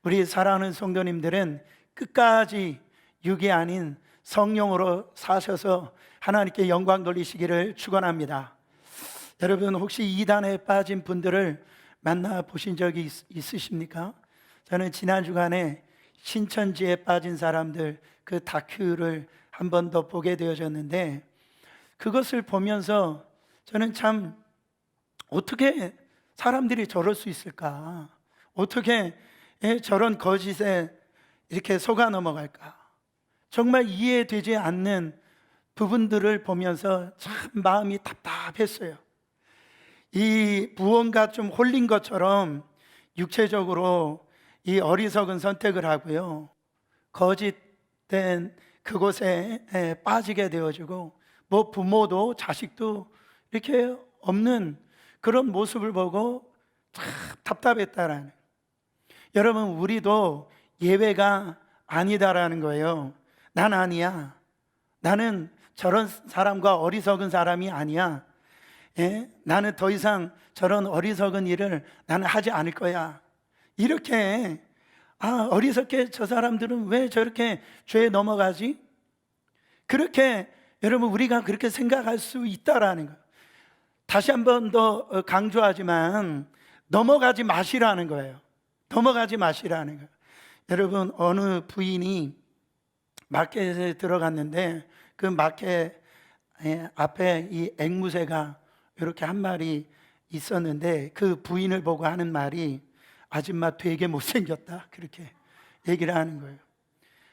우리 사랑하는 성도님들은 끝까지 육이 아닌 성령으로 사셔서 하나님께 영광 돌리시기를 축원합니다. 여러분, 혹시 이단에 빠진 분들을 만나보신 적이 있으십니까? 저는 지난 주간에 신천지에 빠진 사람들 그 다큐를 한 번 더 보게 되어졌는데, 그것을 보면서 저는 참 어떻게 사람들이 저럴 수 있을까? 어떻게 저런 거짓에 이렇게 속아 넘어갈까? 정말 이해되지 않는 부분들을 보면서 참 마음이 답답했어요. 이 무언가 좀 홀린 것처럼 육체적으로 이 어리석은 선택을 하고요, 거짓된 그곳에 빠지게 되어지고, 뭐 부모도 자식도 이렇게 없는 그런 모습을 보고 참 답답했다라는. 여러분, 우리도 예외가 아니다라는 거예요. 난 아니야. 나는 저런 사람과 어리석은 사람이 아니야. 나는 더 이상 저런 어리석은 일을 나는 하지 않을 거야. 이렇게 어리석게 저 사람들은 왜 저렇게 죄에 넘어가지? 그렇게 여러분, 우리가 그렇게 생각할 수 있다라는 거예요. 다시 한 번 더 강조하지만 넘어가지 마시라는 거예요. 넘어가지 마시라는 거예요. 여러분, 어느 부인이 마켓에 들어갔는데 그 마켓 앞에 이 앵무새가 이렇게 한 마리 있었는데, 그 부인을 보고 하는 말이 아줌마 되게 못생겼다, 그렇게 얘기를 하는 거예요.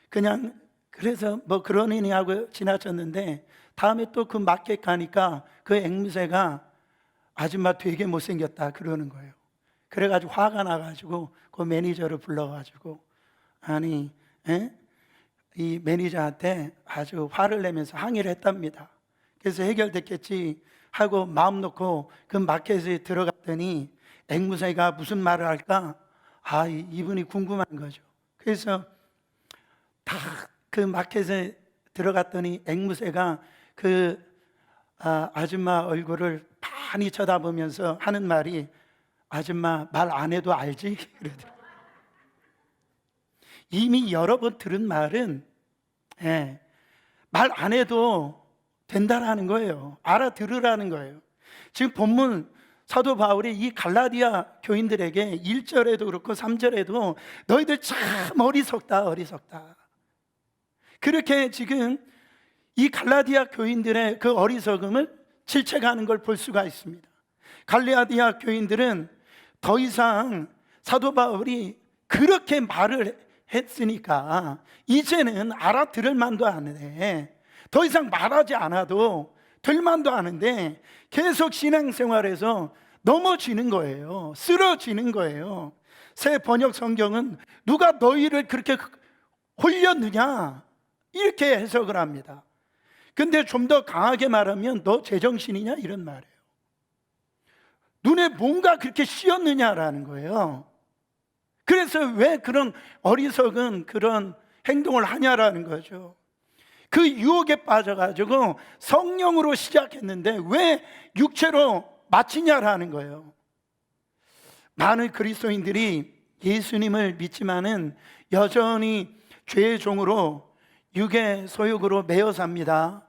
그냥 그래서 뭐 그러니 하고 지나쳤는데, 다음에 또 그 마켓 가니까 그 앵무새가 아줌마 되게 못생겼다 그러는 거예요. 그래가지고 화가 나가지고 그 매니저를 불러가지고 이 매니저한테 아주 화를 내면서 항의를 했답니다. 그래서 해결됐겠지 하고 마음 놓고 그 마켓에 들어갔더니 앵무새가 무슨 말을 할까? 이분이 궁금한 거죠. 그래서 다 그 마켓에 들어갔더니 앵무새가 그 아줌마 얼굴을 많이 쳐다보면서 하는 말이, 아줌마 말 안 해도 알지? 그러더라고요. 이미 여러 번 들은 말은 말 안 해도 된다라는 거예요. 알아들으라는 거예요. 지금 본문 사도 바울이 이 갈라디아 교인들에게 1절에도 그렇고 3절에도 너희들 참 어리석다, 어리석다, 그렇게 지금 이 갈라디아 교인들의 그 어리석음을 질책하는 걸 볼 수가 있습니다. 갈라디아 교인들은 더 이상 사도 바울이 그렇게 말을 했으니까 이제는 알아들을 만도 하는데, 더 이상 말하지 않아도 될 만도 하는데 계속 신앙생활에서 넘어지는 거예요. 쓰러지는 거예요. 새 번역 성경은 누가 너희를 그렇게 홀렸느냐 이렇게 해석을 합니다. 근데 좀 더 강하게 말하면 너 제정신이냐 이런 말이에요. 눈에 뭔가 그렇게 씌었느냐라는 거예요. 그래서 왜 그런 어리석은 그런 행동을 하냐라는 거죠. 그 유혹에 빠져가지고 성령으로 시작했는데 왜 육체로 마치냐라는 거예요. 많은 그리스도인들이 예수님을 믿지만은 여전히 죄의 종으로 육의 소욕으로 매여 삽니다.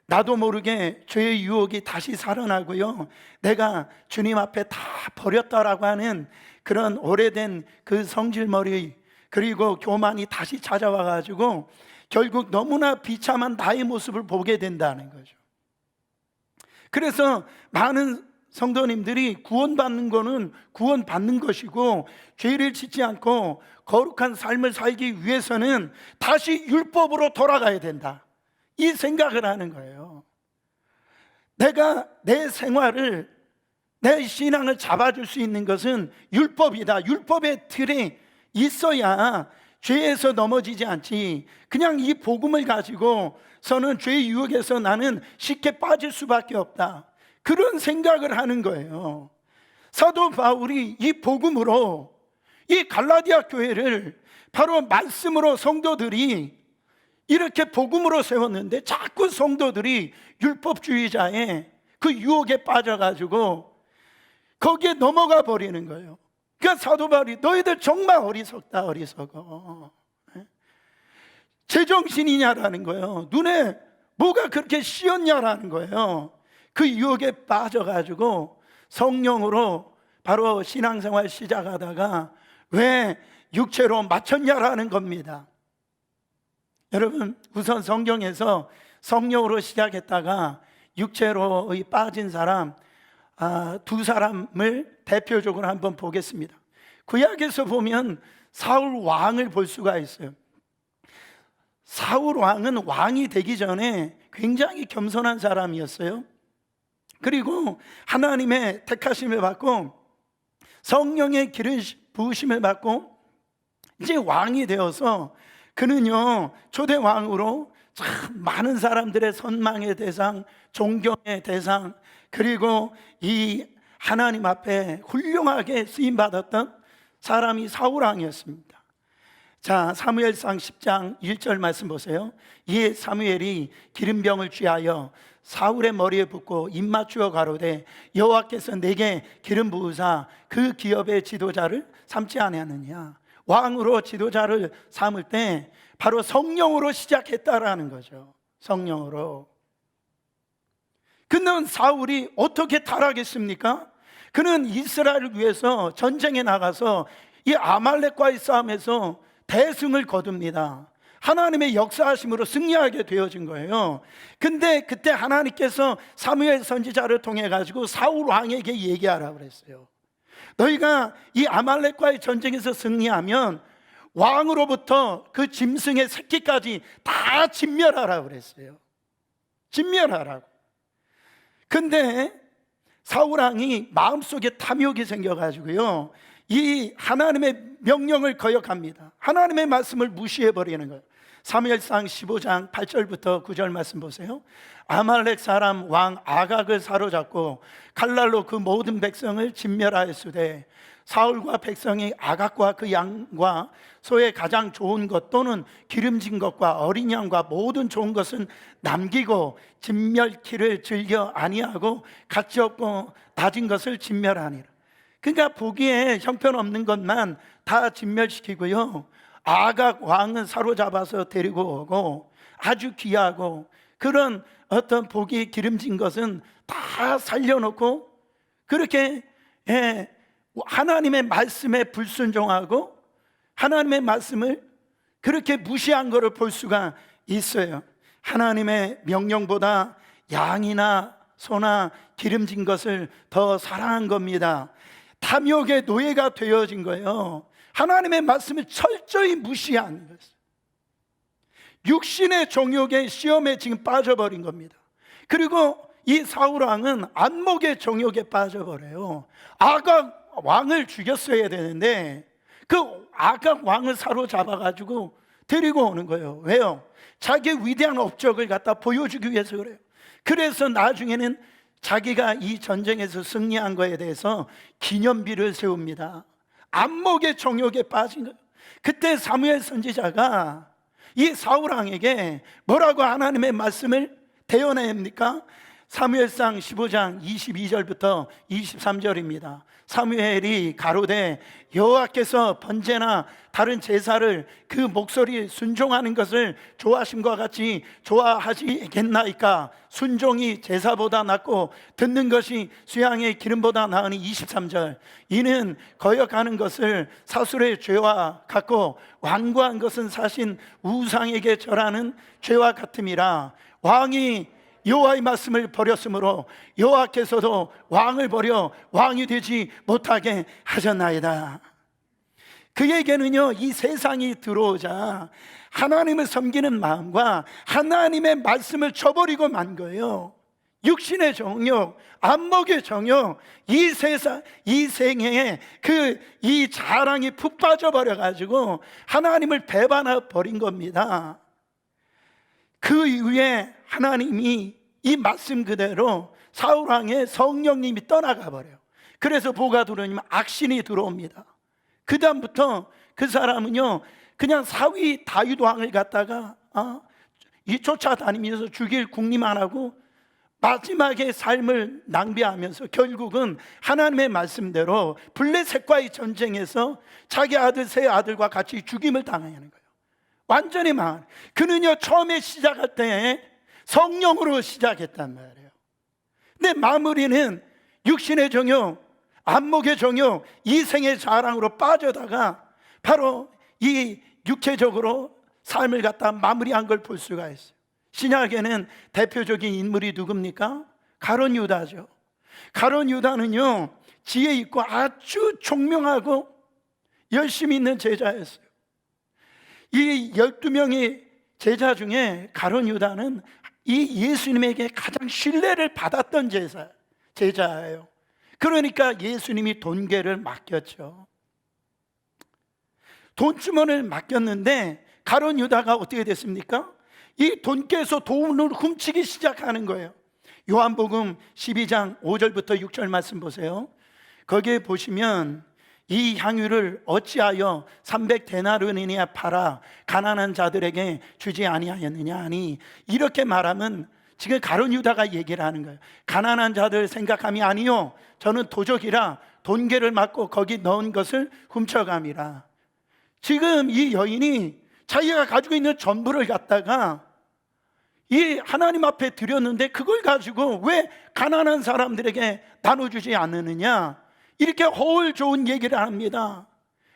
나도 모르게 죄의 유혹이 다시 살아나고요, 내가 주님 앞에 다 버렸다라고 하는 그런 오래된 그 성질머리 그리고 교만이 다시 찾아와 가지고 결국 너무나 비참한 나의 모습을 보게 된다는 거죠. 그래서 많은 성도님들이 구원받는 거는 구원받는 것이고, 죄를 짓지 않고 거룩한 삶을 살기 위해서는 다시 율법으로 돌아가야 된다, 이 생각을 하는 거예요. 내가 내 생활을, 내 신앙을 잡아줄 수 있는 것은 율법이다. 율법의 틀이 있어야 죄에서 넘어지지 않지, 그냥 이 복음을 가지고서는 죄의 유혹에서 나는 쉽게 빠질 수밖에 없다, 그런 생각을 하는 거예요. 사도 바울이 이 복음으로 이 갈라디아 교회를 바로 말씀으로 성도들이 이렇게 복음으로 세웠는데, 자꾸 성도들이 율법주의자의 그 유혹에 빠져가지고 거기에 넘어가 버리는 거예요. 그러니까 사도 바울이 너희들 정말 어리석다 어리석어. 제정신이냐라는 거예요. 눈에 뭐가 그렇게 씌었냐라는 거예요. 그 유혹에 빠져가지고 성령으로 바로 신앙생활 시작하다가 왜 육체로 맞췄냐라는 겁니다. 여러분, 우선 성경에서 성령으로 시작했다가 육체로 빠진 사람 두 사람을 대표적으로 한번 보겠습니다. 구약에서 보면 사울 왕을 볼 수가 있어요. 사울 왕은 왕이 되기 전에 굉장히 겸손한 사람이었어요. 그리고 하나님의 택하심을 받고 성령의 기름 부으심을 받고 이제 왕이 되어서 그는요 초대 왕으로 참 많은 사람들의 선망의 대상, 존경의 대상, 그리고 이 하나님 앞에 훌륭하게 쓰임 받았던 사람이 사울 왕이었습니다. 자, 사무엘상 10장 1절 말씀 보세요. 이에 사무엘이 기름병을 취하여 사울의 머리에 붓고 입 맞추어 가로되 여호와께서 내게 기름 부으사 그 기업의 지도자를 삼지 아니하느냐. 왕으로 지도자를 삼을 때 바로 성령으로 시작했다라는 거죠. 성령으로. 근데 사울이 어떻게 타락했습니까? 그는 이스라엘을 위해서 전쟁에 나가서 이 아말렉과의 싸움에서 대승을 거둡니다. 하나님의 역사하심으로 승리하게 되어진 거예요. 근데 그때 하나님께서 사무엘 선지자를 통해 가지고 사울 왕에게 얘기하라고 그랬어요. 너희가 이 아말렉과의 전쟁에서 승리하면 왕으로부터 그 짐승의 새끼까지 다 진멸하라고 그랬어요. 진멸하라고. 근데 사울 왕이 마음속에 탐욕이 생겨가지고요 이 하나님의 명령을 거역합니다. 하나님의 말씀을 무시해버리는 거예요. 사무엘상 15장 8절부터 9절 말씀 보세요. 아말렉 사람 왕 아각을 사로잡고 칼날로 그 모든 백성을 진멸하였으되 사울과 백성이 아각과 그 양과 소의 가장 좋은 것 또는 기름진 것과 어린 양과 모든 좋은 것은 남기고 진멸키를 즐겨 아니하고 가치 없고 낮은 것을 진멸하니라. 그러니까 보기에 형편없는 것만 다 진멸시키고요 아각 왕은 사로잡아서 데리고 오고 아주 귀하고 그런 어떤 보기 기름진 것은 다 살려놓고 그렇게 하나님의 말씀에 불순종하고 하나님의 말씀을 그렇게 무시한 것을 볼 수가 있어요. 하나님의 명령보다 양이나 소나 기름진 것을 더 사랑한 겁니다. 탐욕의 노예가 되어진 거예요. 하나님의 말씀을 철저히 무시한 것이에요. 육신의 정욕의 시험에 지금 빠져버린 겁니다. 그리고 이 사울 왕은 안목의 정욕에 빠져버려요. 아각 왕을 죽였어야 되는데 그 아각 왕을 사로잡아가지고 데리고 오는 거예요. 왜요? 자기 위대한 업적을 갖다 보여주기 위해서 그래요. 그래서 나중에는 자기가 이 전쟁에서 승리한 거에 대해서 기념비를 세웁니다. 안목의 정욕에 빠진 거예요. 그때 사무엘 선지자가 이 사울 왕에게 뭐라고 하나님의 말씀을 대언합니까? 사무엘상 15장 22절부터 23절입니다. 사무엘이 가로되 여호와께서 번제나 다른 제사를 그 목소리 순종하는 것을 좋아하심과 같이 좋아하시겠나이까? 순종이 제사보다 낫고 듣는 것이 수양의 기름보다 나으니 23절. 이는 거역하는 것을 사술의 죄와 같고 완고한 것은 사신 우상에게 절하는 죄와 같음이라. 왕이 여호와의 말씀을 버렸으므로 여호와께서도 왕을 버려 왕이 되지 못하게 하셨나이다. 그에게는요 이 세상이 들어오자 하나님을 섬기는 마음과 하나님의 말씀을 저버리고 만 거예요. 육신의 정욕, 안목의 정욕, 이 세상, 이 생애에 이 자랑이 푹 빠져버려 가지고 하나님을 배반해 버린 겁니다. 그 이후에 하나님이 이 말씀 그대로 사울 왕의 성령님이 떠나가 버려요. 그래서 뭐가 들어오냐면 악신이 들어옵니다. 그 다음부터 그 사람은요 그냥 사위 다윗 왕을 갖다가 이 쫓아다니면서 죽일 궁리만 하고 마지막에 삶을 낭비하면서 결국은 하나님의 말씀대로 블레셋과의 전쟁에서 자기 아들 세 아들과 같이 죽임을 당하는 거예요. 완전히 망한. 그는요 처음에 시작할 때 성령으로 시작했단 말이에요. 근데 마무리는 육신의 정욕, 안목의 정욕, 이생의 자랑으로 빠져다가 바로 이 육체적으로 삶을 갖다 마무리한 걸 볼 수가 있어요. 신약에는 대표적인 인물이 누굽니까? 가룟 유다죠. 가룟 유다는요 지혜 있고 아주 총명하고 열심히 있는 제자였어요. 이 12명의 제자 중에 가룟 유다는 이 예수님에게 가장 신뢰를 받았던 제자예요. 그러니까 예수님이 돈계를 맡겼죠. 돈주머니를 맡겼는데 가룟 유다가 어떻게 됐습니까? 이 돈께서 돈을 훔치기 시작하는 거예요. 요한복음 12장 5절부터 6절 말씀 보세요. 거기에 보시면 이 향유를 어찌하여 300데나리온이나 팔아 가난한 자들에게 주지 아니하였느냐 하니, 이렇게 말하면 지금 가룟 유다가 얘기를 하는 거예요. 가난한 자들 생각함이 아니요 저는 도적이라 돈계를 맞고 거기 넣은 것을 훔쳐감이라. 지금 이 여인이 자기가 가지고 있는 전부를 갖다가 이 하나님 앞에 드렸는데 그걸 가지고 왜 가난한 사람들에게 나눠주지 않느냐, 이렇게 허울 좋은 얘기를 합니다.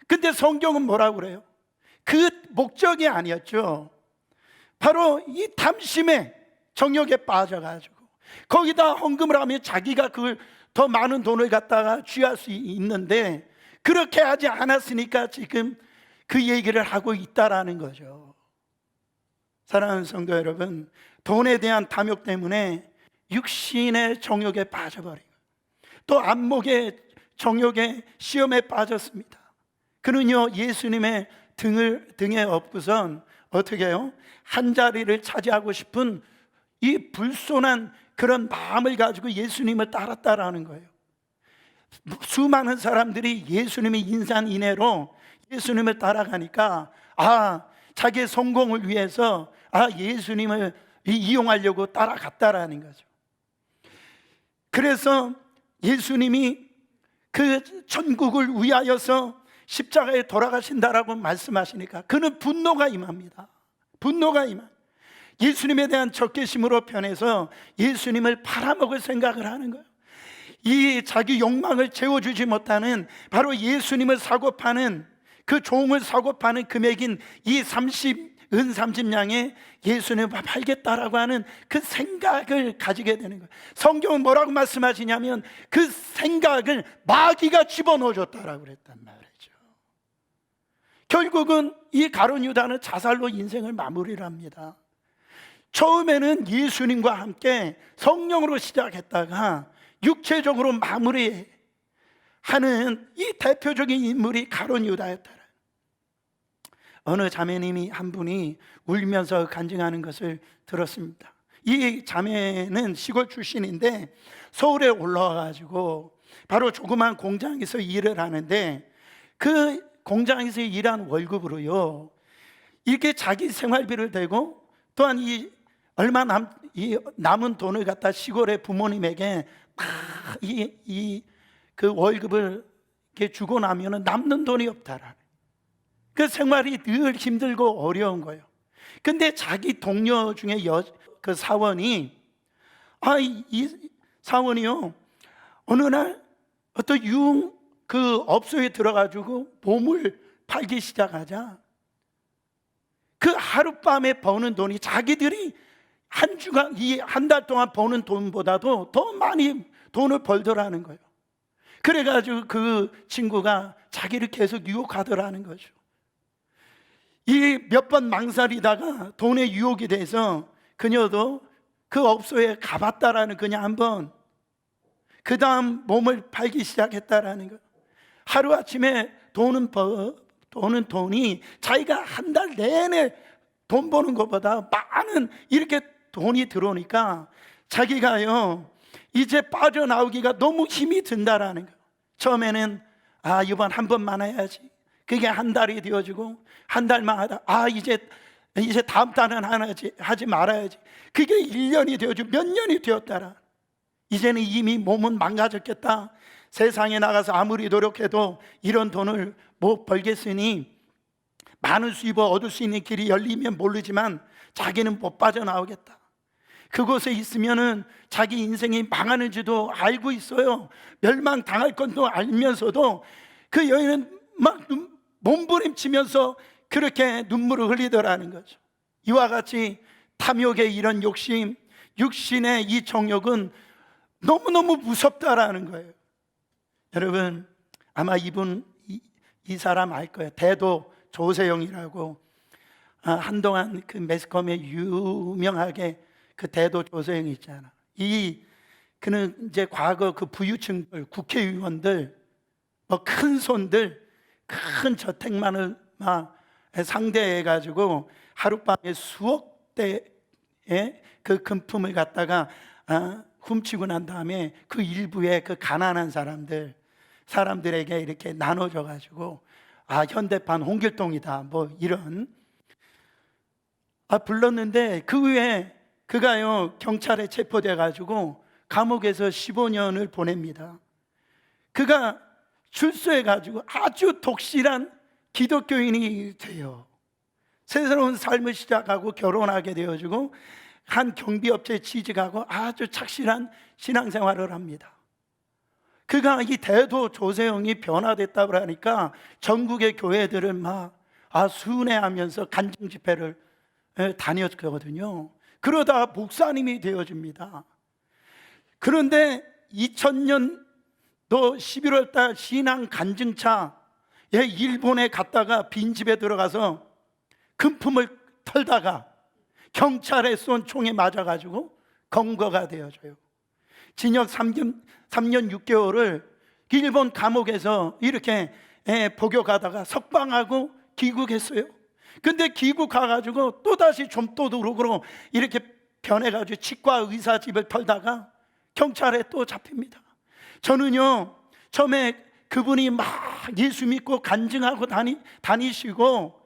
근데 성경은 뭐라고 그래요? 그 목적이 아니었죠. 바로 이 탐심에 정욕에 빠져가지고 거기다 헌금을 하면 자기가 그걸 더 많은 돈을 갖다가 취할 수 있는데 그렇게 하지 않았으니까 지금 그 얘기를 하고 있다라는 거죠. 사랑하는 성도 여러분, 돈에 대한 탐욕 때문에 육신의 정욕에 빠져버리고 또 안목의 정욕의 시험에 빠졌습니다. 그는요 예수님의 등에 업고선 어떻게 해요? 한 자리를 차지하고 싶은 이 불손한 그런 마음을 가지고 예수님을 따랐다라는 거예요. 수많은 사람들이 예수님의 인산인해로 예수님을 따라가니까 자기의 성공을 위해서 예수님을 이용하려고 따라갔다라는 거죠. 그래서 예수님이 그 천국을 위하여서 십자가에 돌아가신다라고 말씀하시니까 그는 분노가 임합니다. 분노가 임한 예수님에 대한 적개심으로 변해서 예수님을 팔아먹을 생각을 하는 거예요. 이 자기 욕망을 채워주지 못하는 바로 예수님을 사고파는 그 종을 사고파는 금액인 이 은 30냥에 예수님을 팔겠다라고 하는 그 생각을 가지게 되는 거예요. 성경은 뭐라고 말씀하시냐면 그 생각을 마귀가 집어넣어줬다라고 그랬단 말이죠. 결국은 이 가룟 유다는 자살로 인생을 마무리를 합니다. 처음에는 예수님과 함께 성령으로 시작했다가 육체적으로 마무리하는 이 대표적인 인물이 가룟 유다였다. 어느 자매님이 한 분이 울면서 간증하는 것을 들었습니다. 이 자매는 시골 출신인데 서울에 올라와가지고 바로 조그만 공장에서 일을 하는데 그 공장에서 일한 월급으로요 이렇게 자기 생활비를 대고 또한 이 남은 돈을 갖다 시골의 부모님에게 그 월급을 이렇게 주고 나면은 남는 돈이 없다라는. 그 생활이 늘 힘들고 어려운 거예요. 근데 자기 동료 중에 그 사원이 이 사원이요 어느 날 어떤 그 업소에 들어가지고 몸을 팔기 시작하자 그 하룻밤에 버는 돈이 자기들이 한 달 동안 버는 돈보다도 더 많이 돈을 벌더라는 거예요. 그래가지고 그 친구가 자기를 계속 유혹하더라는 거죠. 이 몇 번 망설이다가 돈의 유혹이 돼서 그녀도 그 업소에 가봤다라는 그냥 한번 그 다음 몸을 팔기 시작했다라는 거. 하루아침에 돈이 자기가 한 달 내내 돈 버는 것보다 많은 이렇게 돈이 들어오니까 자기가요 이제 빠져나오기가 너무 힘이 든다라는 거. 처음에는 이번 한 번만 해야지. 그게 한 달이 되어지고 한 달만 하다 이제 이제 다음 달은 하지 말아야지. 그게 1년이 되어지고 몇 년이 되었다라. 이제는 이미 몸은 망가졌겠다. 세상에 나가서 아무리 노력해도 이런 돈을 못 벌겠으니 많은 수입을 얻을 수 있는 길이 열리면 모르지만 자기는 못 빠져나오겠다. 그곳에 있으면은 자기 인생이 망하는지도 알고 있어요. 멸망당할 건도 알면서도 그 여인은 막 몸부림치면서 그렇게 눈물을 흘리더라는 거죠. 이와 같이 탐욕의 이런 욕심, 육신의 이 정욕은 너무너무 무섭다라는 거예요. 여러분, 아마 이 사람 알 거예요. 대도 조세영이라고, 한동안 그 매스컴에 유명하게 그 대도 조세영 있잖아. 그는 이제 과거 그 부유층들, 국회의원들, 뭐 큰 손들, 큰 저택만을 막 상대해가지고 하룻밤에 수억 대의 그 금품을 갖다가 훔치고 난 다음에 그 일부의 그 가난한 사람들에게 이렇게 나눠줘가지고 현대판 홍길동이다 뭐 이런 불렀는데, 그 후에 그가요 경찰에 체포돼가지고 감옥에서 15년을 보냅니다. 그가 출소해가지고 아주 독실한 기독교인이 돼요. 새로운 삶을 시작하고 결혼하게 되어지고 한 경비업체에 취직하고 아주 착실한 신앙생활을 합니다. 그가 이 대도 조세영이 변화됐다고 하니까 전국의 교회들을 막 순회하면서 간증 집회를 다녔거든요. 그러다가 목사님이 되어집니다. 그런데 2000년도 11월 달 신앙 간증차에 일본에 갔다가 빈집에 들어가서 금품을 털다가 경찰에 쏜 총에 맞아가지고 검거가 되어져요. 징역 3년 6개월을 일본 감옥에서 이렇게 복역하다가 석방하고 귀국했어요. 근데 귀국가가지고 또다시 좀도둑으로 이렇게 변해가지고 치과 의사 집을 털다가 경찰에 또 잡힙니다. 저는요 처음에 그분이 막 예수 믿고 간증하고 다니시고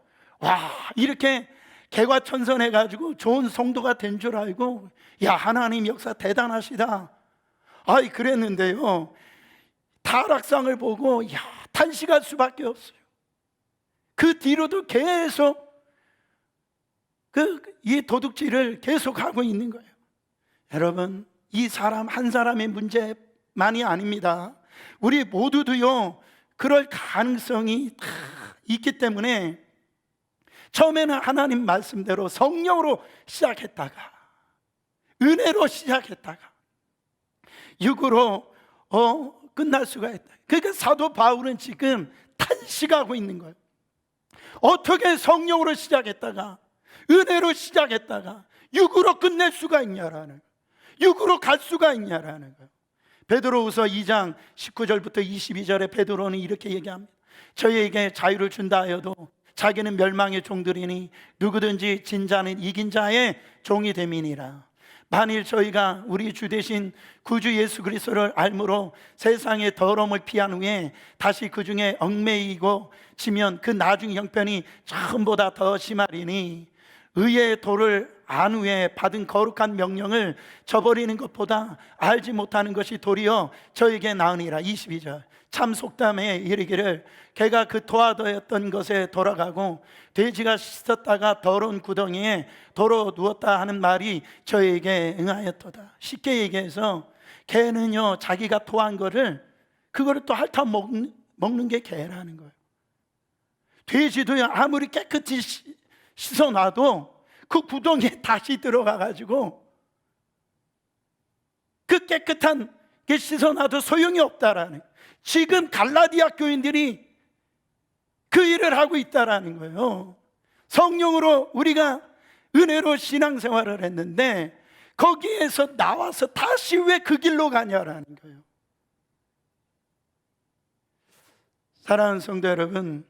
이렇게 개과천선해가지고 좋은 성도가 된 줄 알고 하나님 역사 대단하시다 그랬는데요, 타락상을 보고 탄식할 수밖에 없어요. 그 뒤로도 계속 이 도둑질을 계속하고 있는 거예요. 여러분, 이 사람 한 사람의 문제만이 아닙니다. 우리 모두도요 그럴 가능성이 다 있기 때문에 처음에는 하나님 말씀대로 성령으로 시작했다가 은혜로 시작했다가 육으로 끝날 수가 있다. 그러니까 사도 바울은 지금 탄식하고 있는 거예요. 어떻게 성령으로 시작했다가 은혜로 시작했다가 육으로 끝낼 수가 있냐라는, 육으로 갈 수가 있냐라는 거예요. 베드로후서 2장 19절부터 22절에 베드로는 이렇게 얘기합니다. 저희에게 자유를 준다 하여도 자기는 멸망의 종들이니 누구든지 진 자는 이긴 자의 종이 됨이니라. 만일 저희가 우리 주 되신 구주 예수 그리스도를 알므로 세상의 더러움을 피한 후에 다시 그 중에 얽매이고 지면 그 나중 형편이 처음보다 더 심하리니, 의의 도를 안 후에 받은 거룩한 명령을 저버리는 것보다 알지 못하는 것이 도리어 저에게 나으니라. 22절 참 속담에 이르기를 개가 그 토하였던 것에 돌아가고 돼지가 씻었다가 더러운 구덩이에 도로 누웠다 하는 말이 저에게 응하였도다. 쉽게 얘기해서 개는요 자기가 토한 거를 그거를 또 핥아 먹는 게 개라는 거예요. 돼지도요 아무리 깨끗이 씻어놔도 그 구덩이에 다시 들어가가지고 그 깨끗한 게 씻어놔도 소용이 없다라는, 지금 갈라디아 교인들이 그 일을 하고 있다라는 거예요. 성령으로 우리가 은혜로 신앙생활을 했는데 거기에서 나와서 다시 왜 그 길로 가냐라는 거예요. 사랑하는 성도 여러분,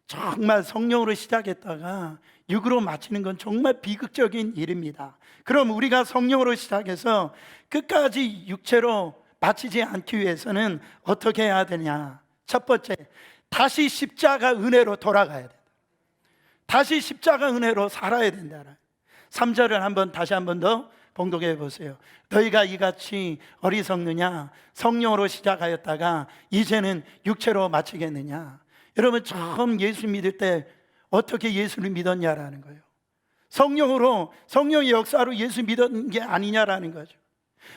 정말 성령으로 시작했다가 육으로 마치는 건 정말 비극적인 일입니다. 그럼 우리가 성령으로 시작해서 끝까지 육체로 마치지 않기 위해서는 어떻게 해야 되냐? 첫 번째, 다시 십자가 은혜로 돌아가야 된다. 다시 십자가 은혜로 살아야 된다. 3절을 다시 한번 더 봉독해 보세요. 너희가 이같이 어리석느냐? 성령으로 시작하였다가 이제는 육체로 마치겠느냐? 여러분, 처음 예수 믿을 때 어떻게 예수를 믿었냐라는 거예요. 성령의 역사로 예수 믿은 게 아니냐라는 거죠.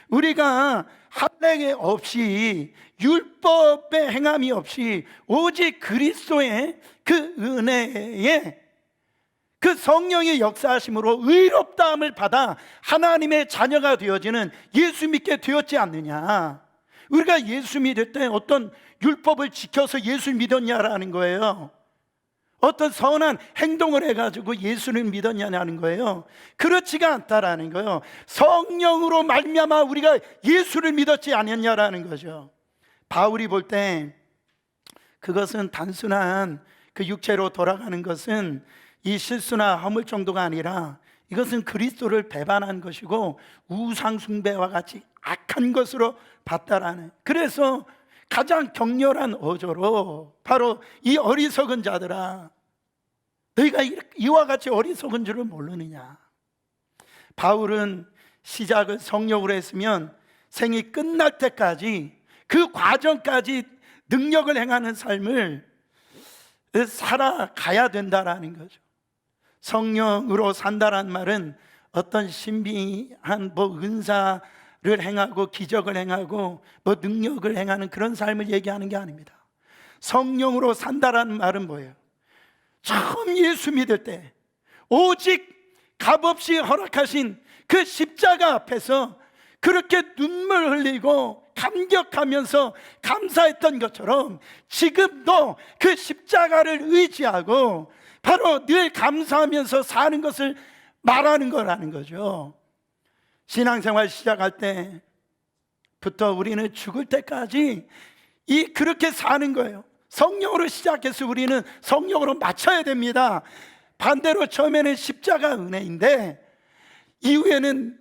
우리가 할례 없이, 율법의 행함이 없이 오직 그리스도의 그 은혜에, 그 성령의 역사하심으로 의롭다함을 받아 하나님의 자녀가 되어지는 예수 믿게 되었지 않느냐. 우리가 예수 믿을 때 어떤 율법을 지켜서 예수 믿었냐라는 거예요. 어떤 선한 행동을 해가지고 예수를 믿었냐는 거예요. 그렇지가 않다라는 거예요. 성령으로 말미암아 우리가 예수를 믿었지 않았냐라는 거죠. 바울이 볼 때 그것은 단순한 그 육체로 돌아가는 것은 이 실수나 허물 정도가 아니라 이것은 그리스도를 배반한 것이고 우상 숭배와 같이 악한 것으로 봤다라는, 그래서 가장 격렬한 어조로 바로 이 어리석은 자들아, 너희가 이와 같이 어리석은 줄을 모르느냐. 바울은 시작을 성령으로 했으면 생이 끝날 때까지, 그 과정까지 능력을 행하는 삶을 살아가야 된다라는 거죠. 성령으로 산다란 말은 어떤 신비한 은사를 행하고 기적을 행하고 능력을 행하는 그런 삶을 얘기하는 게 아닙니다. 성령으로 산다라는 말은 뭐예요? 처음 예수 믿을 때 오직 값없이 허락하신 그 십자가 앞에서 그렇게 눈물 흘리고 감격하면서 감사했던 것처럼 지금도 그 십자가를 의지하고 바로 늘 감사하면서 사는 것을 말하는 거라는 거죠. 신앙생활 시작할 때부터 우리는 죽을 때까지 그렇게 사는 거예요. 성령으로 시작해서 우리는 성령으로 마쳐야 됩니다. 반대로 처음에는 십자가 은혜인데 이후에는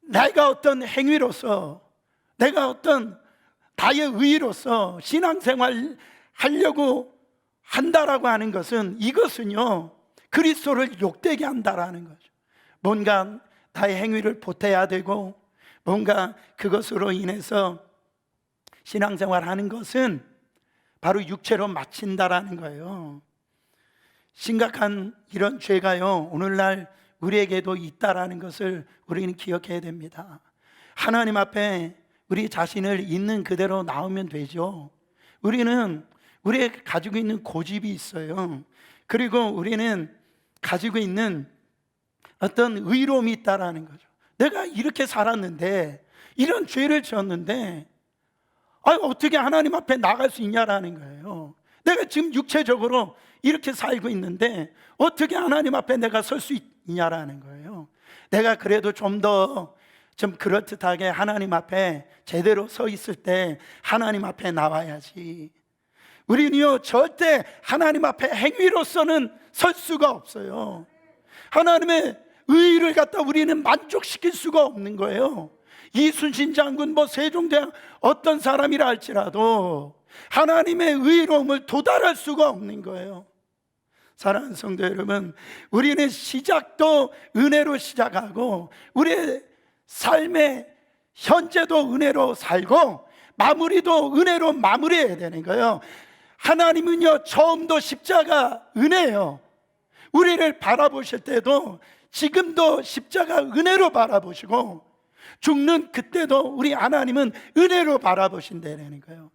내가 어떤 행위로서, 내가 어떤 나의 의의로서 신앙생활 하려고 한다라고 하는 것은, 이것은요 그리스도를 욕되게 한다라는 거죠. 뭔가 나의 행위를 보태야 되고 뭔가 그것으로 인해서 신앙생활 하는 것은 바로 육체로 마친다라는 거예요. 심각한 이런 죄가요 오늘날 우리에게도 있다라는 것을 우리는 기억해야 됩니다. 하나님 앞에 우리 자신을 있는 그대로 나오면 되죠. 우리는 우리가 가지고 있는 고집이 있어요. 그리고 우리는 가지고 있는 어떤 의로움이 있다라는 거죠. 내가 이렇게 살았는데, 이런 죄를 지었는데 어떻게 하나님 앞에 나갈 수 있냐라는 거예요. 내가 지금 육체적으로 이렇게 살고 있는데 어떻게 하나님 앞에 내가 설 수 있냐라는 거예요. 내가 그래도 좀 그럴듯하게 하나님 앞에 제대로 서 있을 때 하나님 앞에 나와야지. 우리는요 절대 하나님 앞에 행위로서는 설 수가 없어요. 하나님의 의의를 갖다 우리는 만족시킬 수가 없는 거예요. 이순신 장군, 세종대왕 어떤 사람이라 할지라도 하나님의 의로움을 도달할 수가 없는 거예요. 사랑하는 성도 여러분, 우리는 시작도 은혜로 시작하고 우리의 삶의 현재도 은혜로 살고 마무리도 은혜로 마무리해야 되는 거예요. 하나님은요 처음도 십자가 은혜예요. 우리를 바라보실 때도 지금도 십자가 은혜로 바라보시고 죽는 그때도 우리 하나님은 은혜로 바라보신다는 거예요.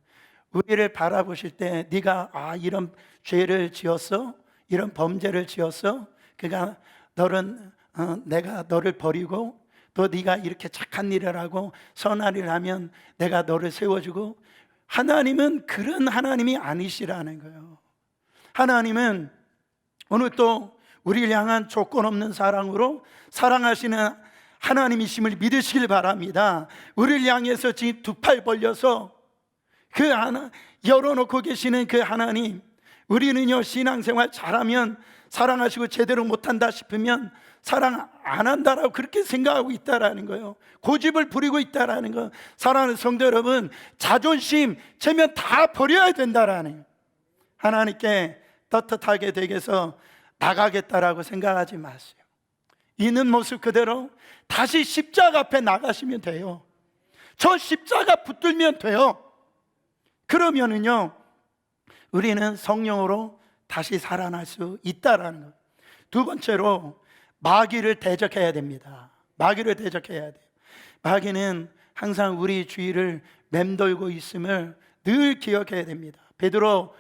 우리를 바라보실 때 네가 이런 죄를 지었어? 이런 범죄를 지었어? 그러니까 내가 너를 버리고 또 네가 이렇게 착한 일을 하고 선한 일을 하면 내가 너를 세워주고, 하나님은 그런 하나님이 아니시라는 거예요. 하나님은 오늘 또 우리를 향한 조건 없는 사랑으로 사랑하시는 하나님이심을 믿으시길 바랍니다. 우리를 향해서 지금 두 팔 벌려서 열어놓고 계시는 그 하나님, 우리는요 신앙생활 잘하면 사랑하시고 제대로 못한다 싶으면 사랑 안 한다라고 그렇게 생각하고 있다라는 거예요. 고집을 부리고 있다라는 거. 사랑하는 성도 여러분, 자존심 재면 다 버려야 된다라는, 하나님께 떳떳하게 되게 해서 나가겠다라고 생각하지 마세요. 있는 모습 그대로 다시 십자가 앞에 나가시면 돼요. 저 십자가 붙들면 돼요. 그러면은요, 우리는 성령으로 다시 살아날 수 있다라는 거예요. 두 번째로 마귀를 대적해야 됩니다. 마귀를 대적해야 돼요. 마귀는 항상 우리 주위를 맴돌고 있음을 늘 기억해야 됩니다. 베드로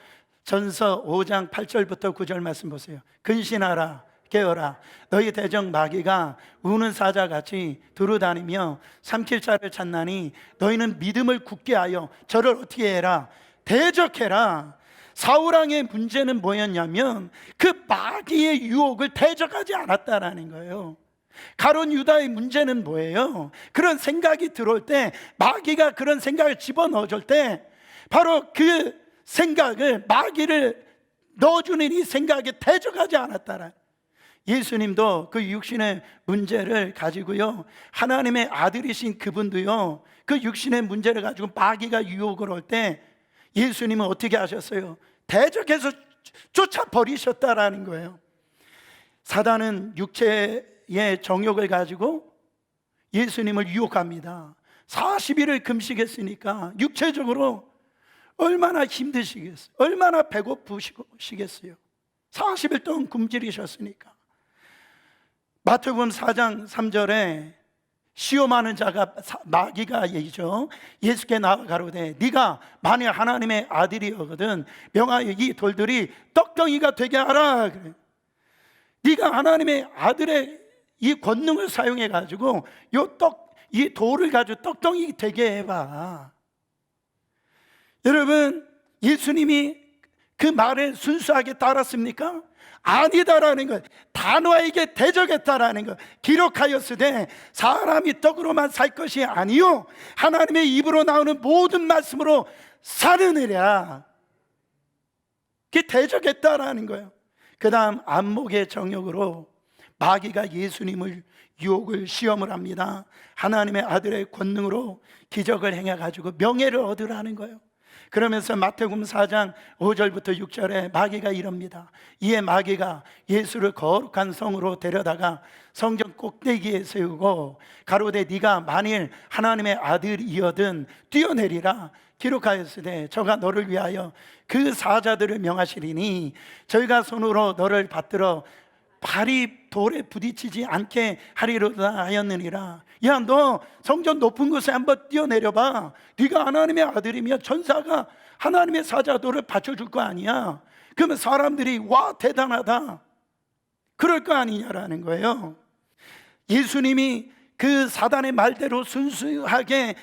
전서 5장 8절부터 9절 말씀 보세요. 근신하라, 깨어라. 너희 대적 마귀가 우는 사자같이 두루다니며 삼킬 자를 찾나니 너희는 믿음을 굳게 하여 저를 어떻게 해라? 대적해라. 사울왕의 문제는 뭐였냐면 그 마귀의 유혹을 대적하지 않았다라는 거예요. 가룟 유다의 문제는 뭐예요? 그런 생각이 들어올 때, 마귀가 그런 생각을 집어넣어줄 때 바로 그 생각을, 마귀를 넣어주는 이 생각에 대적하지 않았다라. 예수님도 그 육신의 문제를 가지고요, 하나님의 아들이신 그분도요, 그 육신의 문제를 가지고 마귀가 유혹을 할 때 예수님은 어떻게 하셨어요? 대적해서 쫓아버리셨다라는 거예요. 사단은 육체의 정욕을 가지고 예수님을 유혹합니다. 40일을 금식했으니까 육체적으로 얼마나 힘드시겠어요? 얼마나 배고프시겠어요? 40일 동안 굶주리셨으니까. 마태복음 4장 3절에 시험하는 자가 마귀가 얘기죠. 예수께 나와 가로되 네가 만일 하나님의 아들이거든 명하여 이 돌들이 떡덩이가 되게 하라. 그래. 네가 하나님의 아들의 이 권능을 사용해 가지고 이 돌을 가지고 떡덩이 되게 해봐. 여러분, 예수님이 그 말에 순수하게 따랐습니까? 아니다라는 것, 단호하게 대적했다라는 것. 기록하였으되 사람이 떡으로만 살 것이 아니요 하나님의 입으로 나오는 모든 말씀으로 사느니라. 그게 대적했다라는 거예요. 그 다음 안목의 정욕으로 마귀가 예수님을 유혹을 시험을 합니다. 하나님의 아들의 권능으로 기적을 행해가지고 명예를 얻으라는 거예요. 그러면서 마태복음 4장 5절부터 6절에 마귀가 이럽니다. 이에 마귀가 예수를 거룩한 성으로 데려다가 성전 꼭대기에 세우고 가로되 네가 만일 하나님의 아들이거든 뛰어내리라. 기록하였으되 저가 너를 위하여 그 사자들을 명하시리니 저희가 손으로 너를 받들어 발이 돌에 부딪히지 않게 하리로다 하였느니라. 야, 너 성전 높은 곳에 한번 뛰어내려봐. 네가 하나님의 아들이며 천사가 하나님의 사자들을 받쳐줄 거 아니야. 그러면 사람들이 와 대단하다 그럴 거 아니냐라는 거예요. 예수님이 그 사단의 말대로 순수하게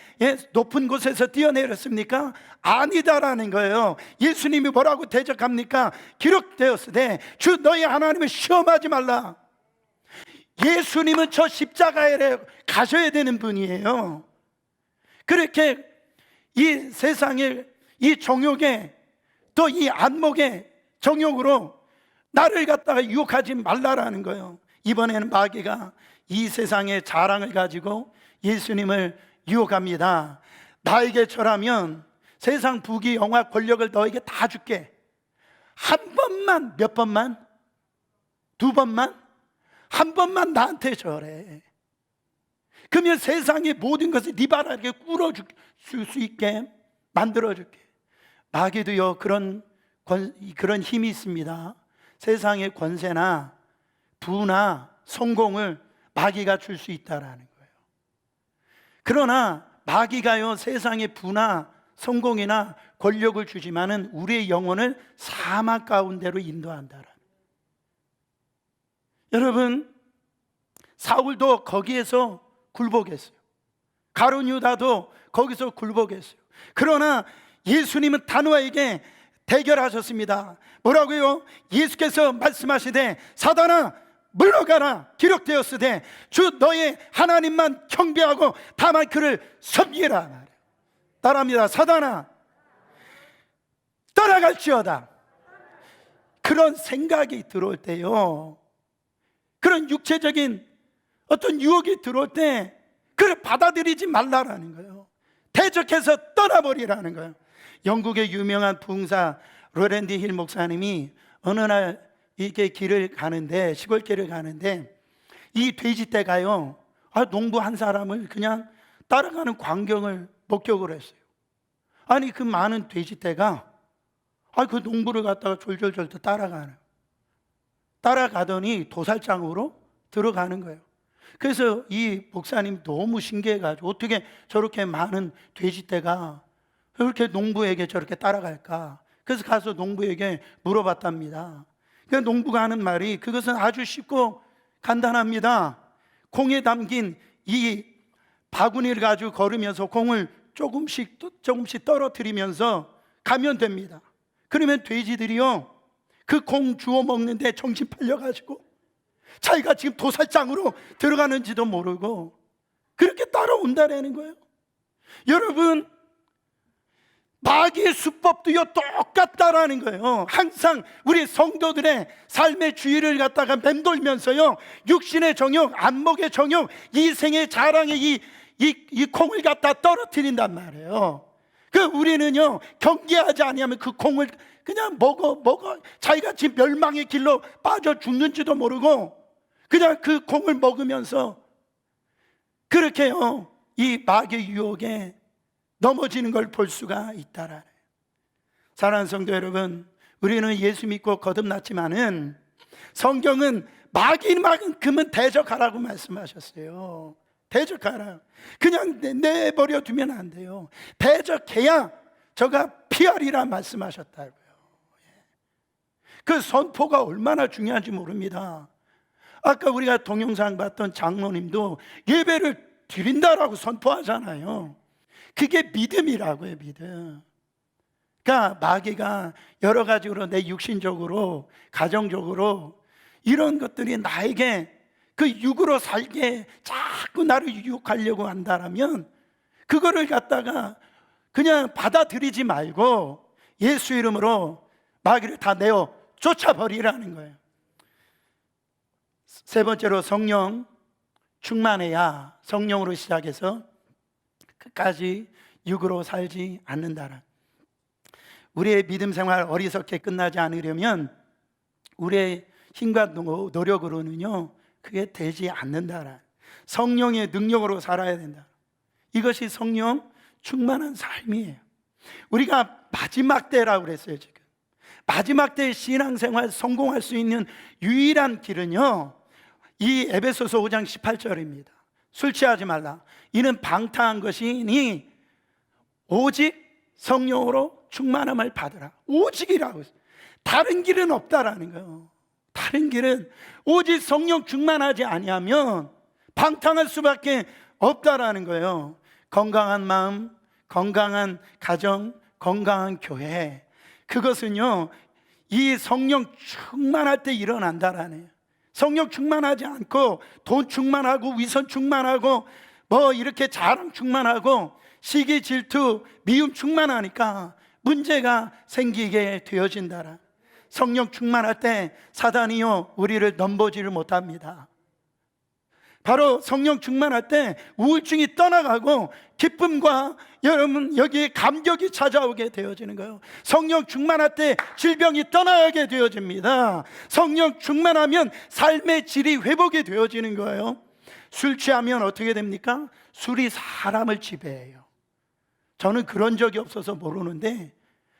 높은 곳에서 뛰어내렸습니까? 아니다라는 거예요. 예수님이 뭐라고 대적합니까? 기록되었으되 주 너희 하나님을 시험하지 말라. 예수님은 저 십자가에 가셔야 되는 분이에요. 그렇게 이 세상의 이 정욕에 또 이 안목의 정욕으로 나를 갖다가 유혹하지 말라라는 거예요. 이번에는 마귀가 이 세상의 자랑을 가지고 예수님을 유혹합니다. 나에게 절하면 세상 부귀 영화 권력을 너에게 다 줄게. 한 번만, 몇 번만? 두 번만? 한 번만 나한테 절해. 그러면 세상의 모든 것을 네 바닥에 꿇어줄 수 있게 만들어줄게. 마귀도요 그런 힘이 있습니다. 세상의 권세나 부나 성공을 마귀가 줄 수 있다라는 거예요. 그러나 마귀가요 세상의 부나 성공이나 권력을 주지만은 우리의 영혼을 사막 가운데로 인도한다라는 거예요. 여러분, 사울도 거기에서 굴복했어요. 가룟 유다도 거기서 굴복했어요. 그러나 예수님은 단호하게 대결하셨습니다. 뭐라고요? 예수께서 말씀하시되 사단아 물러가라. 기록되었으되 주 너의 하나님만 경배하고 다만 그를 섬기라. 따라합니다. 사단아 떠나갈지어다. 그런 생각이 들어올 때요, 그런 육체적인 어떤 유혹이 들어올 때 그걸 받아들이지 말라라는 거예요. 대적해서 떠나버리라는 거예요. 영국의 유명한 부흥사 로랜디 힐 목사님이 어느 날 이렇게 길을 가는데, 시골길을 가는데 이 돼지떼가요, 농부 한 사람을 그냥 따라가는 광경을 목격을 했어요. 아니 그 많은 돼지떼가 그 농부를 갖다가 졸졸졸 따라가더니 도살장으로 들어가는 거예요. 그래서 이 목사님 너무 신기해가지고 어떻게 저렇게 많은 돼지떼가 그렇게 농부에게 저렇게 따라갈까? 그래서 가서 농부에게 물어봤답니다. 그러니까 농부가 하는 말이, 그것은 아주 쉽고 간단합니다. 공에 담긴 이 바구니를 가지고 걸으면서 공을 조금씩 떨어뜨리면서 가면 됩니다. 그러면 돼지들이요, 그 공 주워 먹는데 정신 팔려가지고 자기가 지금 도살장으로 들어가는지도 모르고 그렇게 따라온다라는 거예요. 여러분, 마귀의 수법도요 똑같다라는 거예요. 항상 우리 성도들의 삶의 주의를 갖다가 맴돌면서요, 육신의 정욕, 안목의 정욕, 이생의 자랑의 이 콩을 갖다 떨어뜨린단 말이에요. 우리는요 경계하지 아니하면 그 콩을 그냥 먹어 자기가 지금 멸망의 길로 빠져 죽는지도 모르고 그냥 그 콩을 먹으면서 그렇게요 이 마귀의 유혹에 넘어지는 걸 볼 수가 있다라는. 사랑하는 성도 여러분, 우리는 예수 믿고 거듭났지만은 성경은 마귀만큼은 대적하라고 말씀하셨어요. 대적하라. 그냥 내버려 두면 안 돼요. 대적해야 저가 피하리라 말씀하셨다고요. 그 선포가 얼마나 중요한지 모릅니다. 아까 우리가 동영상 봤던 장로님도 예배를 드린다라고 선포하잖아요. 그게 믿음이라고요, 믿음. 그러니까 마귀가 여러 가지로 내 육신적으로, 가정적으로 이런 것들이 나에게 그 육으로 살게 자꾸 나를 유혹하려고 한다라면 그거를 갖다가 그냥 받아들이지 말고 예수 이름으로 마귀를 다 내어 쫓아버리라는 거예요. 세 번째로, 성령 충만해야 성령으로 시작해서 끝까지 육으로 살지 않는다라. 우리의 믿음 생활 어리석게 끝나지 않으려면 우리의 힘과 노력으로는요 그게 되지 않는다라. 성령의 능력으로 살아야 된다. 이것이 성령 충만한 삶이에요. 우리가 마지막 때라고 그랬어요. 지금 마지막 때의 신앙생활 성공할 수 있는 유일한 길은요 이 에베소서 5장 18절입니다. 술 취하지 말라. 이는 방탕한 것이니 오직 성령으로 충만함을 받으라. 오직이라고 했어요. 다른 길은 없다라는 거예요. 다른 길은 오직 성령 충만하지 아니하면 방탕할 수밖에 없다라는 거예요. 건강한 마음, 건강한 가정, 건강한 교회, 그것은요 이 성령 충만할 때 일어난다라는 거예요. 성령 충만하지 않고 돈 충만하고 위선 충만하고 이렇게 자랑 충만하고 시기 질투 미움 충만하니까 문제가 생기게 되어진다라. 성령 충만할 때 사단이요 우리를 넘보지를 못합니다. 바로 성령 충만할 때 우울증이 떠나가고 기쁨과 여러분 여기에 감격이 찾아오게 되어지는 거예요. 성령 충만할 때 질병이 떠나게 되어집니다. 성령 충만하면 삶의 질이 회복이 되어지는 거예요. 술 취하면 어떻게 됩니까? 술이 사람을 지배해요. 저는 그런 적이 없어서 모르는데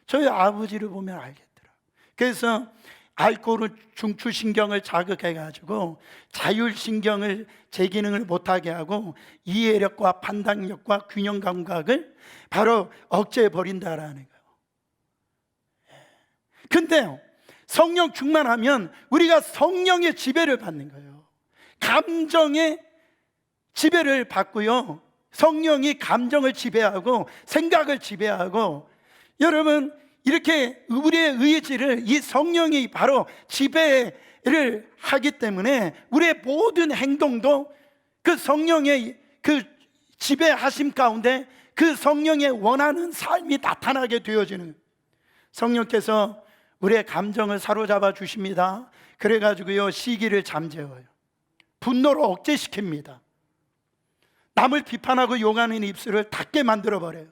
저희 아버지를 보면 알겠더라. 그래서 알코올은 중추신경을 자극해가지고 자율신경을 제 기능을 못하게 하고 이해력과 판단력과 균형 감각을 바로 억제해버린다라는 거예요. 근데 성령 충만하면 우리가 성령의 지배를 받는 거예요. 감정의 지배를 받고요, 성령이 감정을 지배하고 생각을 지배하고, 여러분 이렇게 우리의 의지를 이 성령이 바로 지배를 하기 때문에 우리의 모든 행동도 그 성령의 그 지배하심 가운데 그 성령의 원하는 삶이 나타나게 되어지는, 성령께서 우리의 감정을 사로잡아 주십니다. 그래가지고요 시기를 잠재워요. 분노로 억제시킵니다. 남을 비판하고 욕하는 입술을 닫게 만들어버려요.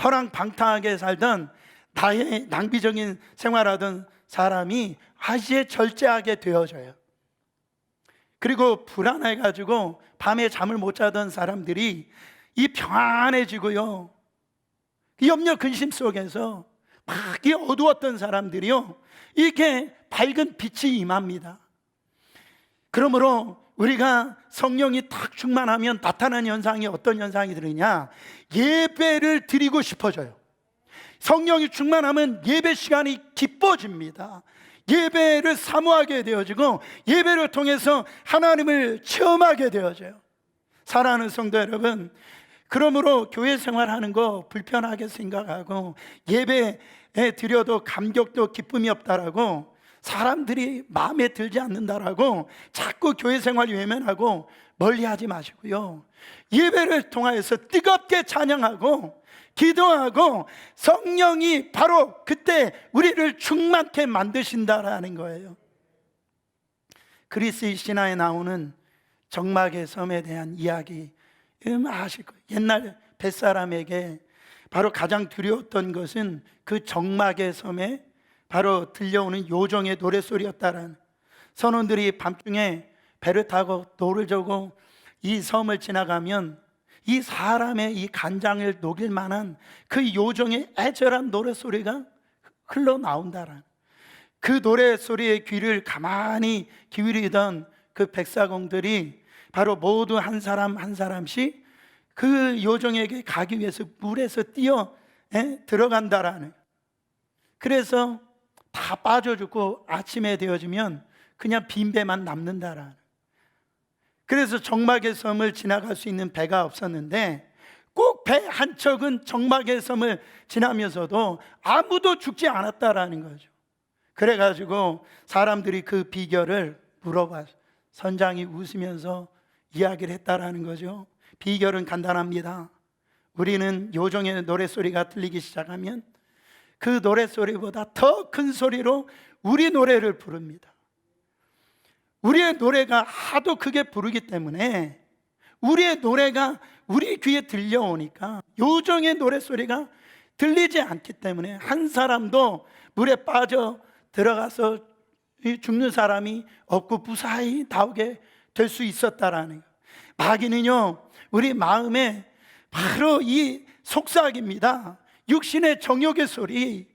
허랑방탕하게 살던 나의 낭비적인 생활하던 사람이 아예 절제하게 되어져요. 그리고 불안해가지고 밤에 잠을 못 자던 사람들이 이 평안해지고요, 이 염려 근심 속에서 막 이 어두웠던 사람들이요, 이렇게 밝은 빛이 임합니다. 그러므로 우리가 성령이 딱 충만하면 나타나는 현상이 어떤 현상이 들으냐, 예배를 드리고 싶어져요. 성령이 충만하면 예배 시간이 기뻐집니다. 예배를 사모하게 되어지고 예배를 통해서 하나님을 체험하게 되어져요. 사랑하는 성도 여러분, 그러므로 교회 생활하는 거 불편하게 생각하고 예배에 드려도 감격도 기쁨이 없다라고, 사람들이 마음에 들지 않는다라고 자꾸 교회 생활 외면하고 멀리하지 마시고요, 예배를 통하여서 뜨겁게 찬양하고 기도하고 성령이 바로 그때 우리를 충만케 만드신다라는 거예요. 그리스의 신화에 나오는 정막의 섬에 대한 이야기 아실 거예요. 옛날 뱃사람에게 바로 가장 두려웠던 것은 그 정막의 섬에 바로 들려오는 요정의 노랫소리였다라는, 선원들이 밤중에 배를 타고 노를 저고 이 섬을 지나가면 이 사람의 이 간장을 녹일 만한 그 요정의 애절한 노랫소리가 흘러나온다라는, 그 노랫소리의 귀를 가만히 기울이던 그 백사공들이 바로 모두 한 사람 한 사람씩 그 요정에게 가기 위해서 물에서 뛰어 들어간다라는, 그래서 다 빠져 죽고 아침에 되어지면 그냥 빈배만 남는다라는, 그래서 정막의 섬을 지나갈 수 있는 배가 없었는데 꼭 배 한 척은 정막의 섬을 지나면서도 아무도 죽지 않았다라는 거죠. 그래가지고 사람들이 그 비결을 물어봐 선장이 웃으면서 이야기를 했다라는 거죠. 비결은 간단합니다. 우리는 요정의 노랫소리가 들리기 시작하면 그 노랫소리보다 더 큰 소리로 우리 노래를 부릅니다. 우리의 노래가 하도 크게 부르기 때문에 우리의 노래가 우리 귀에 들려오니까 요정의 노랫소리가 들리지 않기 때문에 한 사람도 물에 빠져 들어가서 죽는 사람이 없고 무사히 나오게 될 수 있었다라는 거예요. 마귀는요, 우리 마음에 바로 이 속삭입니다. 육신의 정욕의 소리,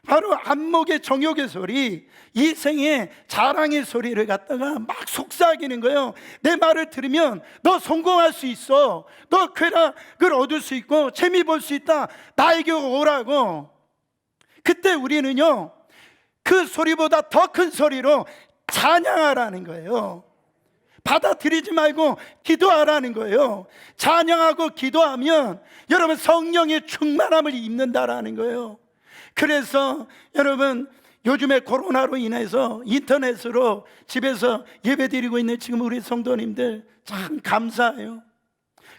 바로 안목의 정욕의 소리, 이 생의 자랑의 소리를 갖다가 막 속삭이는 거예요. 내 말을 들으면 너 성공할 수 있어, 너 쾌락을 얻을 수 있고 재미 볼 수 있다, 나에게 오라고. 그때 우리는요, 그 소리보다 더 큰 소리로 찬양하라는 거예요. 받아들이지 말고 기도하라는 거예요. 찬양하고 기도하면 여러분 성령의 충만함을 입는다라는 거예요. 그래서 여러분, 요즘에 코로나로 인해서 인터넷으로 집에서 예배드리고 있는 지금 우리 성도님들 참 감사해요.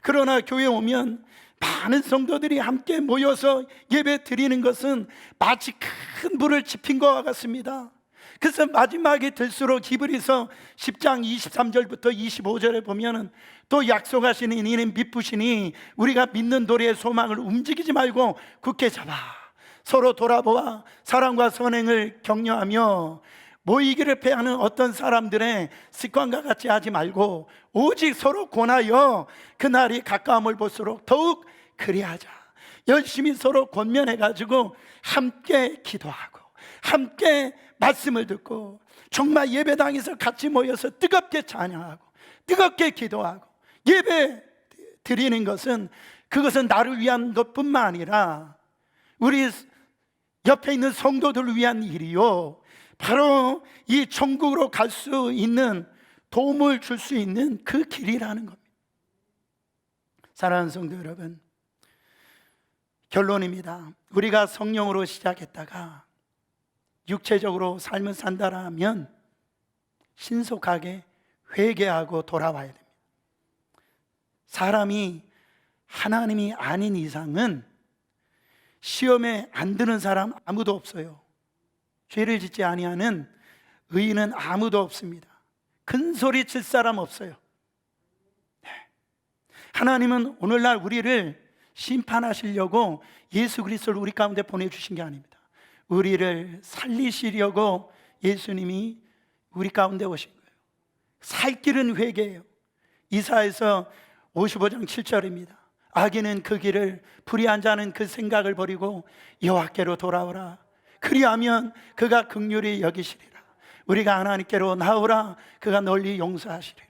그러나 교회 오면 많은 성도들이 함께 모여서 예배 드리는 것은 마치 큰 불을 지핀 것과 같습니다. 그래서 마지막이 될수록 히브리서 10장 23절부터 25절에 보면은 또 약속하시는 이는 미쁘시니 우리가 믿는 도리의 소망을 움직이지 말고 굳게 잡아 서로 돌아보아 사랑과 선행을 격려하며 모이기를 패하는 어떤 사람들의 습관과 같이 하지 말고 오직 서로 권하여 그날이 가까움을 볼수록 더욱 그리하자. 열심히 서로 권면해가지고 함께 기도하고 함께 말씀을 듣고 정말 예배당에서 같이 모여서 뜨겁게 찬양하고 뜨겁게 기도하고 예배 드리는 것은, 그것은 나를 위한 것뿐만 아니라 우리 옆에 있는 성도들을 위한 일이요, 바로 이 천국으로 갈 수 있는 도움을 줄 수 있는 그 길이라는 겁니다. 사랑하는 성도 여러분, 결론입니다. 우리가 성령으로 시작했다가 육체적으로 삶을 산다라면 신속하게 회개하고 돌아와야 됩니다. 사람이 하나님이 아닌 이상은 시험에 안 드는 사람 아무도 없어요. 죄를 짓지 아니하는 의인은 아무도 없습니다. 큰 소리 칠 사람 없어요. 하나님은 오늘날 우리를 심판하시려고 예수 그리스도를 우리 가운데 보내주신 게 아닙니다. 우리를 살리시려고 예수님이 우리 가운데 오신 거예요. 살 길은 회개예요. 이사야서 55장 7절입니다. 악인은 그 길을, 불의한 자는 그 생각을 버리고 여호와께로 돌아오라. 그리하면 그가 긍휼히 여기시리라. 우리가 하나님께로 나오라. 그가 널리 용서하시리라.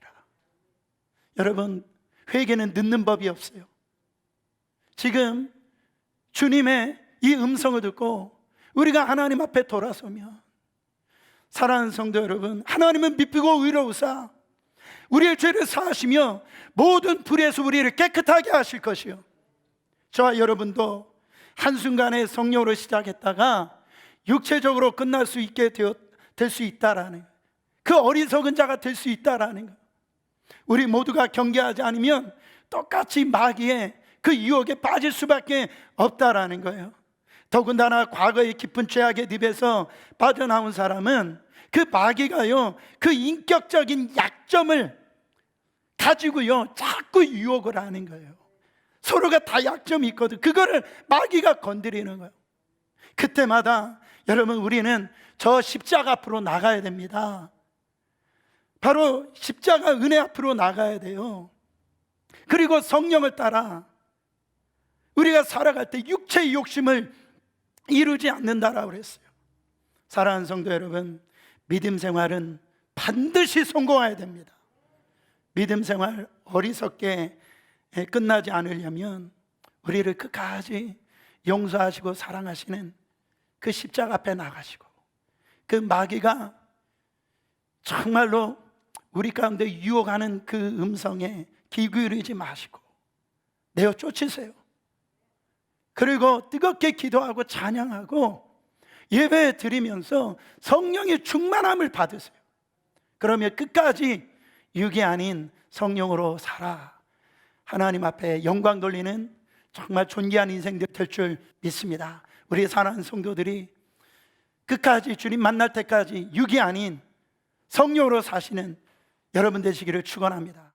여러분, 회개는 늦는 법이 없어요. 지금 주님의 이 음성을 듣고 우리가 하나님 앞에 돌아서면, 사랑하는 성도 여러분, 하나님은 미쁘고 의로우사 우리의 죄를 사하시며 모든 불에서 우리를 깨끗하게 하실 것이요, 저와 여러분도 한순간에 성령으로 시작했다가 육체적으로 끝날 수 있게 될 수 있다라는, 그 어리석은 자가 될 수 있다라는 것, 우리 모두가 경계하지 않으면 똑같이 마귀의 그 유혹에 빠질 수밖에 없다라는 거예요. 더군다나 과거의 깊은 죄악의 늪에서 빠져나온 사람은 그 마귀가요, 그 인격적인 약점을 가지고요 자꾸 유혹을 하는 거예요. 서로가 다 약점이 있거든. 그거를 마귀가 건드리는 거예요. 그때마다 여러분, 우리는 저 십자가 앞으로 나가야 됩니다. 바로 십자가 은혜 앞으로 나가야 돼요. 그리고 성령을 따라 우리가 살아갈 때 육체의 욕심을 이루지 않는다라고 그랬어요. 사랑하는 성도 여러분, 믿음 생활은 반드시 성공해야 됩니다. 믿음 생활 어리석게 끝나지 않으려면 우리를 끝까지 용서하시고 사랑하시는 그 십자가 앞에 나가시고, 그 마귀가 정말로 우리 가운데 유혹하는 그 음성에 귀 기울이지 마시고 내어 쫓으세요. 그리고 뜨겁게 기도하고 찬양하고 예배 드리면서 성령의 충만함을 받으세요. 그러면 끝까지 육이 아닌 성령으로 살아 하나님 앞에 영광 돌리는 정말 존귀한 인생들 될 줄 믿습니다. 우리 사랑하는 성도들이 끝까지 주님 만날 때까지 육이 아닌 성령으로 사시는 여러분 되시기를 축원합니다.